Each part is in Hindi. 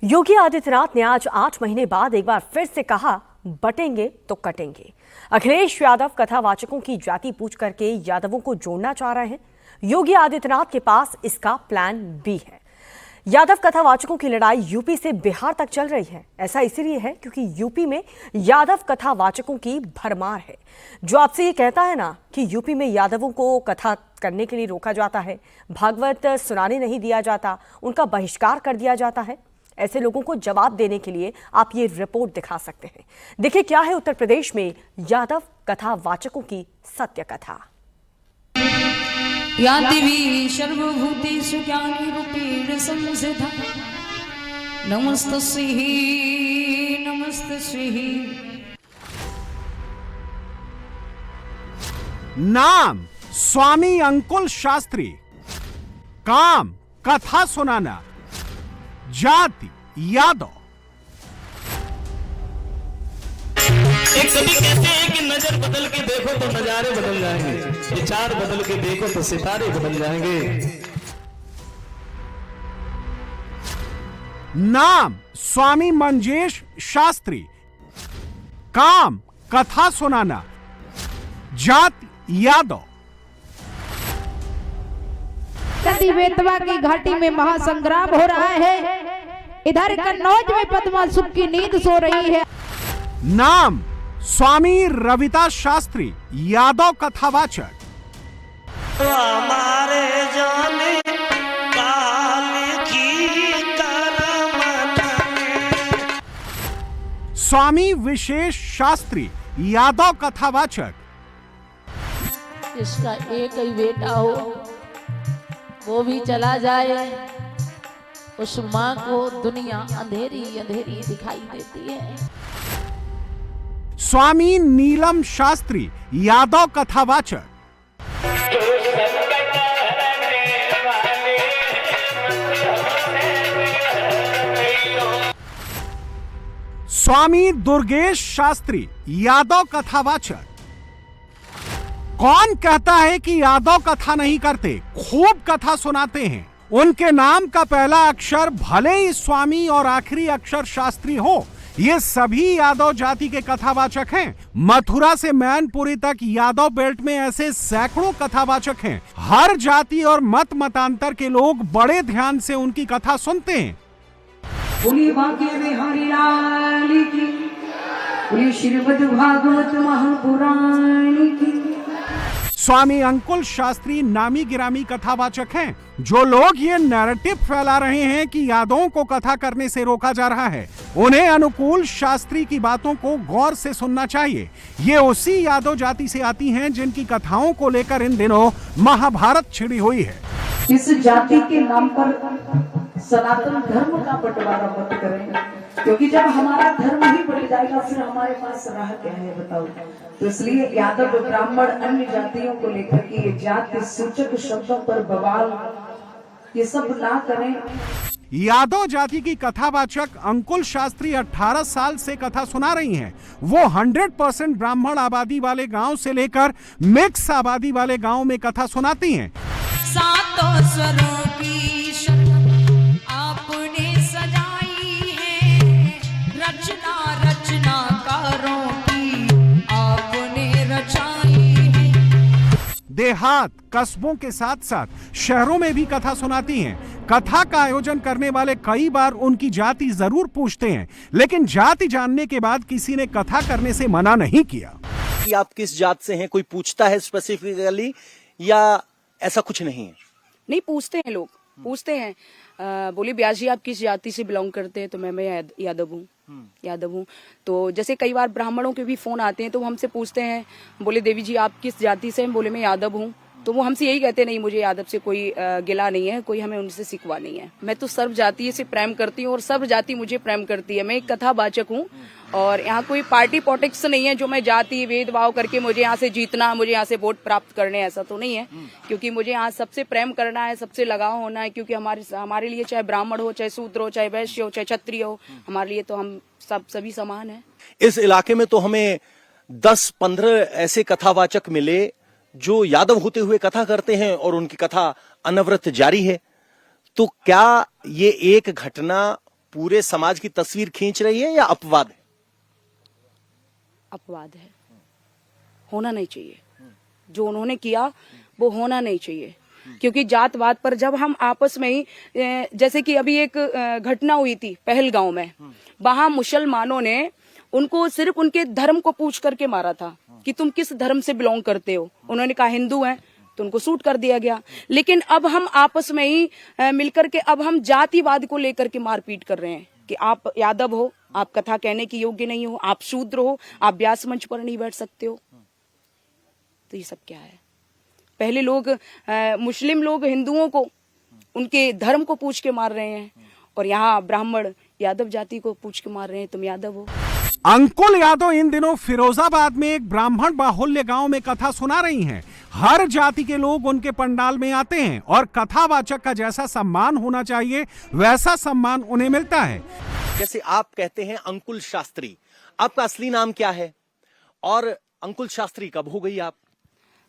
योगी आदित्यनाथ ने आज 8 महीने बाद एक बार फिर से कहा, बटेंगे तो कटेंगे। अखिलेश यादव कथावाचकों की जाति पूछ करके यादवों को जोड़ना चाह रहे हैं। योगी आदित्यनाथ के पास इसका प्लान बी है। यादव कथावाचकों की लड़ाई यूपी से बिहार तक चल रही है। ऐसा इसीलिए है क्योंकि यूपी में यादव कथावाचकों की भरमार है। जो आपसे ये कहता है ना कि यूपी में यादवों को कथा करने के लिए रोका जाता है, भागवत सुनाने नहीं दिया जाता, उनका बहिष्कार कर दिया जाता है, ऐसे लोगों को जवाब देने के लिए आप ये रिपोर्ट दिखा सकते हैं। देखिए क्या है उत्तर प्रदेश में यादव कथावाचकों की सत्य कथा। या देवी सर्वभूतेषु ज्ञानरूपेण संस्थिता नमस्तस्यै नमस्तस्यै। नाम स्वामी अंकुल शास्त्री, काम कथा सुनाना, जाति यादव। एक कवि कहते हैं कि नजर बदल के देखो तो नजारे बदल जाएंगे, विचार बदल के देखो तो सितारे बदल जाएंगे। नाम स्वामी मंजेश शास्त्री, काम कथा सुनाना, जाति यादव। नदी बेतवा की घाटी में महासंग्राम हो रहा है। इधर कन्नौज में पद्मा सुख की नींद सो रही है। नाम स्वामी रविता शास्त्री, यादव कथावाचक। हमारे जाने काल की करम। स्वामी विशेष शास्त्री, यादव कथावाचक। इसका एक ही बेटा हो, वो भी चला जाए, उस माँ को दुनिया अंधेरी अंधेरी दिखाई देती है। स्वामी नीलम शास्त्री, यादव कथावाचक। स्वामी दुर्गेश शास्त्री, यादव कथावाचक। कौन कहता है कि यादव कथा नहीं करते, खूब कथा सुनाते हैं। उनके नाम का पहला अक्षर भले ही स्वामी और आखिरी अक्षर शास्त्री हो, ये सभी यादव जाति के कथावाचक हैं। मथुरा से मैनपुरी तक यादव बेल्ट में ऐसे सैकड़ों कथावाचक हैं। हर जाति और मत मतांतर के लोग बड़े ध्यान से उनकी कथा सुनते हैं। बोली बांके बिहारी लाल की, बोली श्रीमद् भागवत महापुराण की। स्वामी अंकुल शास्त्री नामी गिरामी कथावाचक हैं। जो लोग ये नैरेटिव फैला रहे हैं कि यादवों को कथा करने से रोका जा रहा है, उन्हें अनुकूल शास्त्री की बातों को गौर से सुनना चाहिए। ये उसी यादव जाति से आती हैं जिनकी कथाओं को लेकर इन दिनों महाभारत छिड़ी हुई है। इस जाति के नाम पर सनातन धर्म का बंटवारा मत करें, क्योंकि जब हमारा धर्म ही बट जाएगा फिर हमारे पास राह क्या है बताओ। तो इसलिए यादव ब्राह्मण अन्य जातियों को लेकर के ये जाति सूचक शब्दों पर बवाल ये सब ना करें। यादव जाति की कथावाचक अंकुल शास्त्री 18 साल से कथा सुना रही हैं। वो 100% ब्राह्मण आबादी वाले गांव से लेकर मिक्स आबादी वाले गांव में कथा सुनाती हैं। सातों स्वरों की आपने सजाई है, रचना रचनाकारों की आपने रचाई है। देहात कस्बों के साथ साथ शहरों में भी कथा सुनाती हैं। कथा का आयोजन करने वाले कई बार उनकी जाति जरूर पूछते हैं, लेकिन जाति जानने के बाद किसी ने कथा करने से मना नहीं किया। कि आप किस जात से हैं, कोई पूछता है स्पेसिफिकली या ऐसा कुछ नहीं है? नहीं, पूछते हैं लोग, पूछते हैं। बोले ब्यास जी आप किस जाति से बिलोंग करते हैं? तो मैं यादव हूँ। तो जैसे कई बार ब्राह्मणों के भी फोन आते हैं तो वो हमसे पूछते हैं, बोले देवी जी आप किस जाति से हैं? बोले मैं यादव हूँ। तो वो हमसे यही कहते नहीं, मुझे यादव से कोई गिला नहीं है, कोई हमें उनसे सिकवा नहीं है। मैं तो सर्व जाति से प्रेम करती हूँ और सर्व जाति मुझे प्रेम करती है। मैं एक कथावाचक हूँ और यहाँ कोई पार्टी पॉलिटिक्स नहीं है जो मैं जाति भेदभाव करके मुझे यहाँ से जीतना, मुझे यहाँ से वोट प्राप्त करने, ऐसा तो नहीं है। क्योंकि मुझे यहाँ सबसे प्रेम करना है, सबसे लगाव होना है। क्योंकि हमारे लिए चाहे ब्राह्मण हो, चाहे शूद्र हो, चाहे वैश्य हो, चाहे क्षत्रिय हो, हमारे लिए तो हम सभी समान है। इस इलाके में तो हमें 10-15 ऐसे कथावाचक मिले जो यादव होते हुए कथा करते हैं और उनकी कथा अनवरत जारी है। तो क्या ये एक घटना पूरे समाज की तस्वीर खींच रही है या अपवाद है? अपवाद है, होना नहीं चाहिए। जो उन्होंने किया वो होना नहीं चाहिए, क्योंकि जातवाद पर जब हम आपस में ही, जैसे कि अभी एक घटना हुई थी पहलगांव में, वहां मुसलमानों ने उनको सिर्फ उनके धर्म को पूछ करके मारा था कि तुम किस धर्म से बिलोंग करते हो। उन्होंने कहा हिंदू हैं, तो उनको शूट कर दिया गया। लेकिन अब हम आपस में ही मिलकर के अब हम जातिवाद को लेकर के मारपीट कर रहे हैं कि आप यादव हो, आप कथा कहने की योग्य नहीं हो, आप शूद्र हो, आप व्यास मंच पर नहीं बैठ सकते हो। तो ये सब क्या है? पहले लोग मुस्लिम लोग हिंदुओं को उनके धर्म को पूछ के मार रहे हैं, और यहाँ ब्राह्मण यादव जाति को पूछ के मार रहे हैं तुम यादव हो। अंकुल यादव इन दिनों फिरोजाबाद में एक ब्राह्मण बाहुल्य गांव में कथा सुना रही हैं। हर जाति के लोग उनके पंडाल में आते हैं और कथावाचक का जैसा सम्मान होना चाहिए वैसा सम्मान उन्हें मिलता है। जैसे आप कहते हैं अंकुल शास्त्री, आपका असली नाम क्या है और अंकुल शास्त्री कब हो गई आप?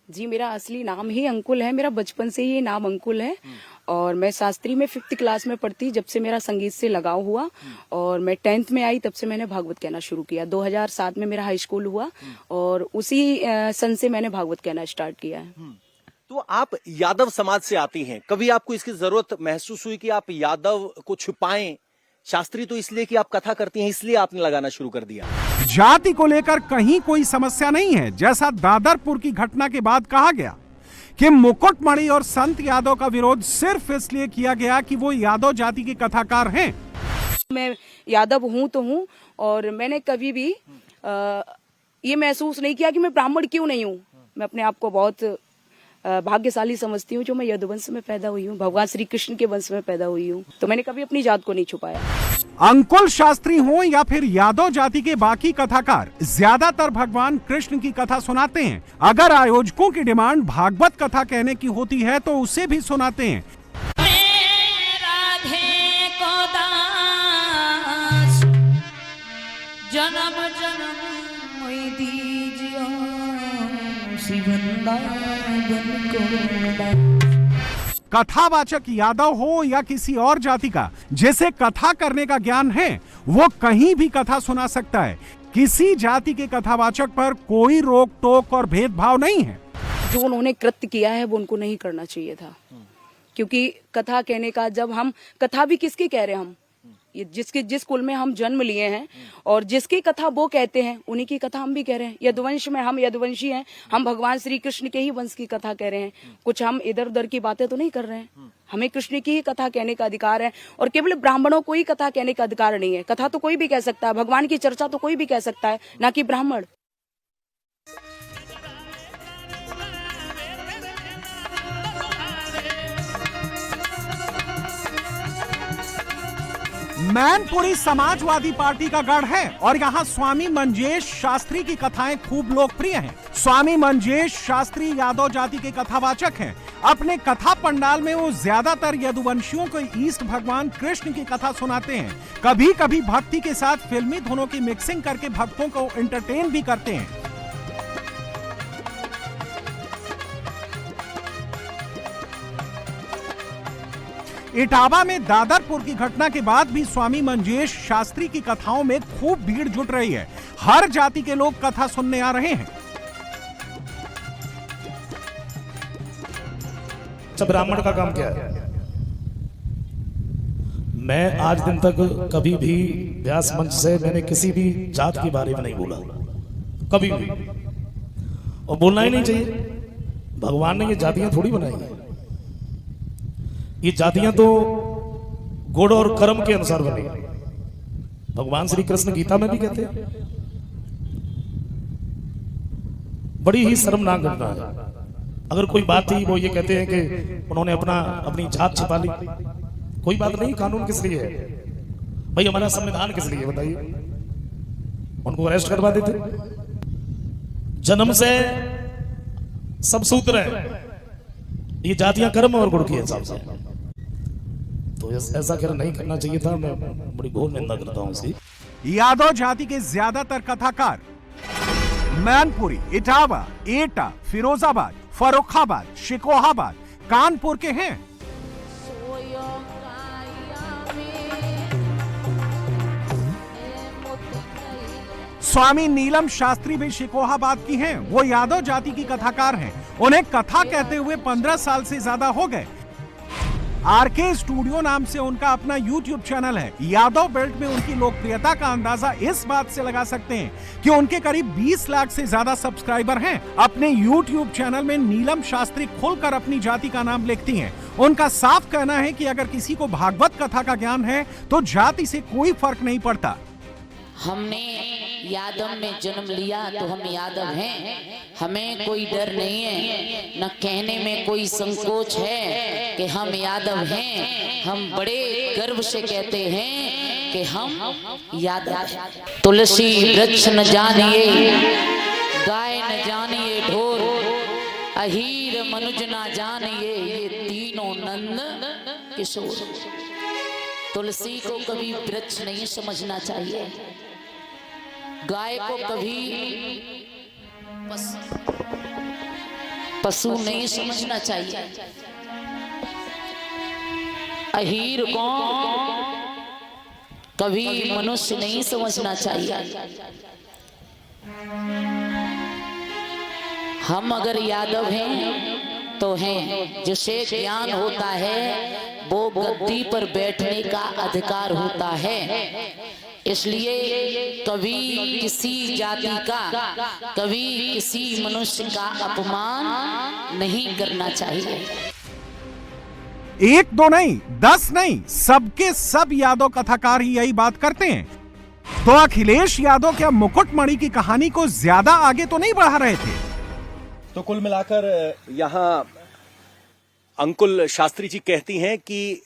जी, मेरा असली नाम ही अंकुल है, मेरा बचपन से ही नाम अंकुल है, और मैं शास्त्री में 5th क्लास में पढ़ती जब से मेरा संगीत से लगाव हुआ, और मैं 10th में आई तब से मैंने भागवत कहना शुरू किया। 2007 में मेरा हाई स्कूल हुआ और उसी सन से मैंने भागवत कहना स्टार्ट किया है। तो आप यादव समाज से आती हैं, कभी आपको इसकी जरूरत महसूस हुई कि आप यादव को छुपाएं? शास्त्री तो इसलिए कि आप कथा करती हैं इसलिए आपने लगाना शुरू कर दिया। जाति को लेकर कहीं कोई समस्या नहीं है, जैसा दादरपुर की घटना के बाद कहा गया कि मुकुटमणि और संत यादव का विरोध सिर्फ इसलिए किया गया कि वो यादव जाति के कथाकार हैं। मैं यादव हूँ तो हूँ, और मैंने कभी भी ये महसूस नहीं किया कि मैं ब्राह्मण क्यों नहीं हूँ। मैं अपने आप को बहुत भाग्यशाली समझती हूँ जो मैं यदुवंश में पैदा हुई हूँ, भगवान श्री कृष्ण के वंश में पैदा हुई हूँ, तो मैंने कभी अपनी जात को नहीं छुपाया। अंकुल शास्त्री हो या फिर यादव जाति के बाकी कथाकार, ज्यादातर भगवान कृष्ण की कथा सुनाते हैं। अगर आयोजकों की डिमांड भागवत कथा कहने की होती है तो उसे भी सुनाते हैं। राधे को दास जन्म जन्म मोहि दीजियो श्री वृंदावन को। कथावाचक यादव हो या किसी और जाति का, जिसे कथा करने का ज्ञान है वो कहीं भी कथा सुना सकता है। किसी जाति के कथावाचक पर कोई रोक टोक और भेदभाव नहीं है। जो उन्होंने कृत्य किया है वो उनको नहीं करना चाहिए था, क्योंकि कथा कहने का, जब हम कथा भी किसकी कह रहे हैं, हम ये जिस कुल में हम जन्म लिए हैं और जिसकी कथा वो कहते हैं उन्हीं की कथा हम भी कह रहे हैं। यदुवंश में हम यदुवंशी हैं, हम भगवान श्री कृष्ण के ही वंश की कथा कह रहे हैं। कुछ हम इधर उधर की बातें तो नहीं कर रहे हैं। हमें कृष्ण की ही कथा कहने का अधिकार है, और केवल ब्राह्मणों को ही कथा कहने का अधिकार नहीं है। कथा तो कोई भी कह सकता है, भगवान की चर्चा तो कोई भी कह सकता है, ना कि ब्राह्मण। मैनपुरी समाजवादी पार्टी का गढ़ है और यहाँ स्वामी मंजेश शास्त्री की कथाएं खूब लोकप्रिय हैं। स्वामी मंजेश शास्त्री यादव जाति के कथावाचक हैं। अपने कथा पंडाल में वो ज्यादातर यदुवंशियों को ईस्ट भगवान कृष्ण की कथा सुनाते हैं। कभी कभी भक्ति के साथ फिल्मी धुनों की मिक्सिंग करके भक्तों को एंटरटेन भी करते हैं। इटावा में दादरपुर की घटना के बाद भी स्वामी मंजेश शास्त्री की कथाओं में खूब भीड़ जुट रही है। हर जाति के लोग कथा सुनने आ रहे हैं। ब्राह्मण का काम क्या है? मैं आज दिन तक कभी भी व्यास मंच से मैंने किसी भी जात के बारे में नहीं बोला, कभी भी, और बोलना ही नहीं चाहिए। भगवान ने ये जातियां थोड़ी बनाई है। ये जातियां तो गुण और कर्म के अनुसार बनी। भगवान श्री कृष्ण गीता में भी कहते हैं। बड़ी ही शर्मनाक घटना है। अगर कोई बात थी, वो ये कहते हैं कि उन्होंने अपनी जात छिपा ली। कोई बात नहीं, कानून किस लिए है भाई? हमारा संविधान किस लिए, बताइए? उनको अरेस्ट करवा देते। जन्म से सब सूत्र है। ये जातियां कर्म और गुण के हिसाब से, तो ऐसा कर नहीं करना चाहिए था। मैं बड़ी घोर निंदा करता हूं इसकी। यादव जाति के ज्यादातर कथाकार मैनपुरी, इटावा, एटा, फिरोजाबाद, फर्रुखाबाद, शिकोहाबाद, कानपुर के हैं। स्वामी नीलम शास्त्री भी शिकोहाबाद की हैं। वो यादव जाति की कथाकार हैं। उन्हें कथा कहते हुए 15 साल से ज्यादा हो गए। आरके स्टूडियो नाम से उनका अपना यूट्यूब चैनल है। यादव बेल्ट में उनकी लोकप्रियता का अंदाजा इस बात से लगा सकते हैं कि उनके करीब 20 लाख से ज्यादा सब्सक्राइबर हैं। अपने यूट्यूब चैनल में नीलम शास्त्री खुलकर अपनी जाति का नाम लिखती हैं। उनका साफ कहना है कि अगर किसी को भागवत कथा का ज्ञान है तो जाति से कोई फर्क नहीं पड़ता। हमने यादव में जन्म लिया तो हम यादव हैं, हमें कोई डर नहीं है, न कहने में कोई संकोच है कि हम यादव हैं। हम बड़े गर्व से कहते हैं कि हम यादव हैं। तुलसी वृक्ष न जानिए, गाय न जानिए ढोर, अहीर मनुज न जानिए, ये तीनों नंद किशोर। तुलसी को कभी वृक्ष नहीं समझना चाहिए, गाय को कभी पशु नहीं समझना चाहिए, अहीर को कभी मनुष्य नहीं समझना चाहिए। हम अगर यादव हैं तो हैं। जिसे ज्ञान होता है वो गद्दी पर बैठने का अधिकार होता है। इसलिए कभी किसी जाति का, कभी किसी मनुष्य का अपमान नहीं करना चाहिए। एक दो नहीं, 10 नहीं, सबके सब यादव कथाकार ही यही बात करते हैं। तो अखिलेश यादव क्या मुकुटमणि की कहानी को ज्यादा आगे तो नहीं बढ़ा रहे थे? तो कुल मिलाकर यहाँ अंकुल शास्त्री जी कहती हैं कि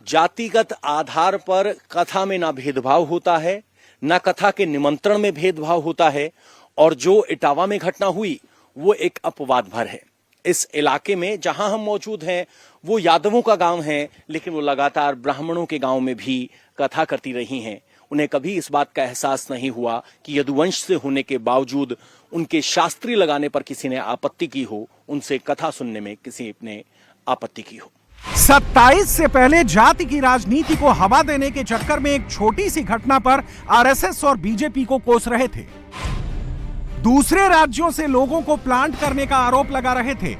जातिगत आधार पर कथा में ना भेदभाव होता है, ना कथा के निमंत्रण में भेदभाव होता है, और जो इटावा में घटना हुई वो एक अपवाद भर है। इस इलाके में जहां हम मौजूद हैं वो यादवों का गांव है, लेकिन वो लगातार ब्राह्मणों के गांव में भी कथा करती रही हैं। उन्हें कभी इस बात का एहसास नहीं हुआ कि यदुवंश से होने के बावजूद उनके शास्त्री लगाने पर किसी ने आपत्ति की हो, उनसे कथा सुनने में किसी ने आपत्ति की हो। 27 से पहले जाति की राजनीति को हवा देने के चक्कर में एक छोटी सी घटना पर आरएसएस और बीजेपी को कोस रहे थे। दूसरे राज्यों से लोगों को प्लांट करने का आरोप लगा रहे थे।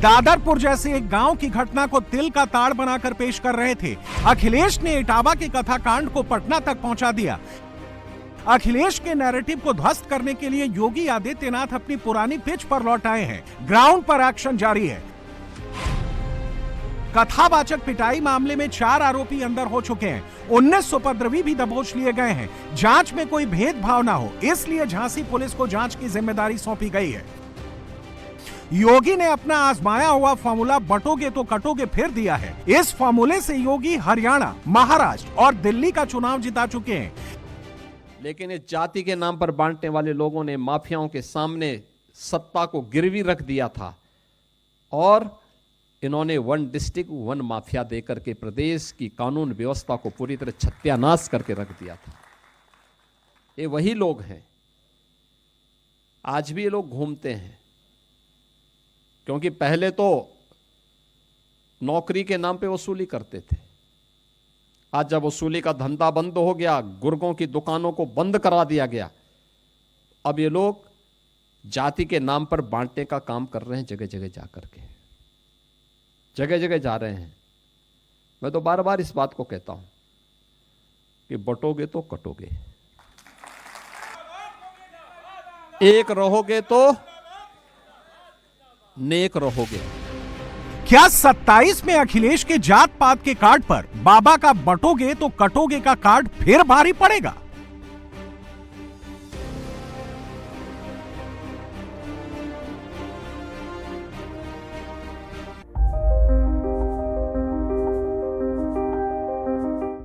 दादरपुर जैसे एक गांव की घटना को तिल का ताड़ बनाकर पेश कर रहे थे। अखिलेश ने इटावा के कथाकांड को पटना तक पहुंचा दिया। अखिलेश के नैरेटिव को ध्वस्त करने के लिए योगी आदित्यनाथ अपनी पुरानी पिच पर लौट आए हैं। ग्राउंड पर एक्शन जारी है। कथावाचक पिटाई मामले में 4 आरोपी अंदर हो चुके हैं। 19 उपद्रवी भी दबोच लिए गए हैं। जांच में कोई भेदभाव ना हो, इसलिए झांसी पुलिस को जांच की जिम्मेदारी सौंपी गई है। योगी ने अपना आजमाया हुआ फॉर्मूला बटोगे तो कटोगे फिर दिया है। इस फॉर्मूले से योगी हरियाणा, महाराष्ट्र और दिल्ली का चुनाव जिता चुके हैं। लेकिन इस जाति के नाम पर बांटने वाले लोगों ने माफियाओं के सामने सत्ता को गिरवी रख दिया था और इन्होंने 1 डिस्ट्रिक्ट 1 माफिया देकर के प्रदेश की कानून व्यवस्था को पूरी तरह सत्यानाश करके रख दिया था। ये वही लोग हैं, आज भी ये लोग घूमते हैं। क्योंकि पहले तो नौकरी के नाम पे वसूली करते थे। आज जब वसूली का धंधा बंद हो गया, गुर्गों की दुकानों को बंद करा दिया गया, अब ये लोग जाति के नाम पर बांटने का काम कर रहे हैं। जगह जगह जाकर के जगह जगह जा रहे हैं। मैं तो बार बार इस बात को कहता हूं कि बटोगे तो कटोगे, एक रहोगे तो नेक रहोगे। क्या 27 में अखिलेश के जात पात के कार्ड पर बाबा का बटोगे तो कटोगे का कार्ड फिर भारी पड़ेगा?